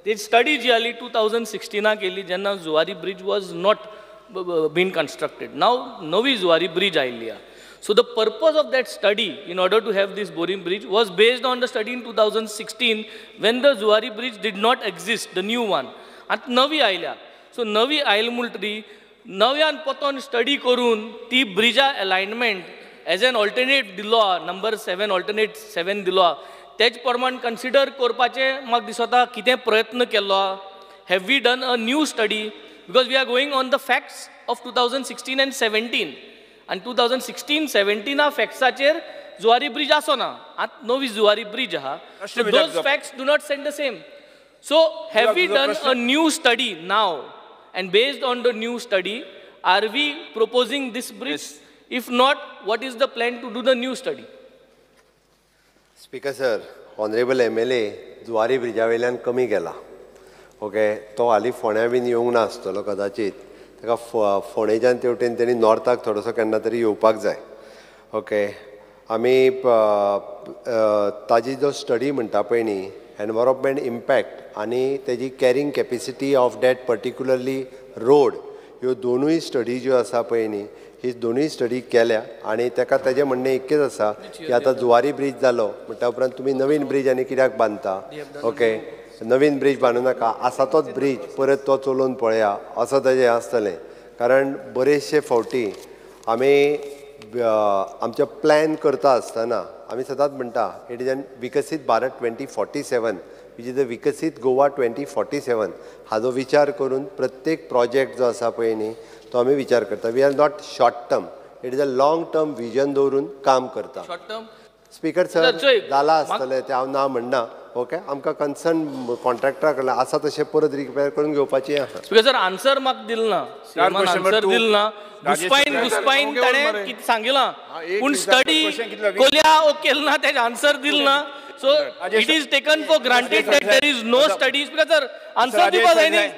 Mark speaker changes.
Speaker 1: ती स्टडी जी आली 2016 केली जेन्ना Zuari bridge was not been constructed. नाव नवी जुवारी ब्रिज आयिल्ली आहा. So the purpose of that study, in order to have this boring bridge, was based on the study in 2016 when the Zuari bridge did not exist, the new one. And navi aयल्या. So navi आयल म्हणटरी नव्यान पोतोन study करून ती ब्रिजा alignment as an alternate दिलो नंबर 7 ऑल्टरनेट 7 दिलो. तेज प्रमाण कन्सिडर करपाचे म्हाका दिसता कितें प्रयत्न केल्लो. Have we done a new study because we are going on the facts of 2016 and 17. आणि 2016-17 फॅक्ट्साचेर जुवारी ब्रिज आसोना. आतां नवी जुवारी ब्रिज आहा. Those facts do not send the same. So have we done a new study now and based on the new study are we proposing this bridge? If not, what is the plan to do the new study?
Speaker 2: Speaker sir, honorable MLA Zuari Brezza वयल्यान कमी गेला. Okay, तो हाली फोंड्या bin येवंक नासतलो कदाचित. ताका फोंडेच्यान तेवटेन तेणी नॉर्थाक थोडोसो केन्ना तरी येवपाक जाय. ओके, आमी ताजी जो स्टडी म्हणटा पळय न्ही, एनवायरमेंट इम्पॅक्ट आनी तेजी carrying capacity of that particularly road, ह्यो दोनूय स्टडी ज्यो आसा पळय न्ही, ही दोनूय स्टडी केल्या. आनी ताका तेजें म्हणणें इतकेंच आसा की आतां जुवारी ब्रिज जालो म्हणटा उपरांत तुमी नवीन ब्रिज आनी कित्याक बांदता. ओके, नवीन ब्रिज बांदूं नाका, आसा तोच ब्रिज परत तो चलोवन पळया असो तेजें आसतलें. कारण बरेचशे फावटी आमी आमचे प्लॅन करता आसतना आमी सदांच म्हणटा इट इज एन विकसीत भारत 2047 विच इज द विकसीत गोवा 2047. हाजो विचार करून प्रत्येक प्रोजेक्ट जो आसा पळय न्ही तो आमी विचार करता. We are not short term, it is a long term vision दवरून काम करता.
Speaker 1: शॉर्ट टर्म
Speaker 2: स्पीकर सर जाला आसतलें तें हांव ना म्हणना. ओके, आमकां कन्सर्न कॉन्ट्रॅक्टरा कडल्यान आसा तशें परत रिपेर करून घेवपाचें आसा.
Speaker 1: स्पीकर सर आन्सर म्हाका दिल ना. आन्सर दिल ना. घुस्पाईन ताणें कितें सांगिलां पूण स्टडी कोल्या ओ केल ना तेजें आन्सर दिल ना. So it is taken for granted that there is no study. Speaker sir answer दिवपा जाय न्ही.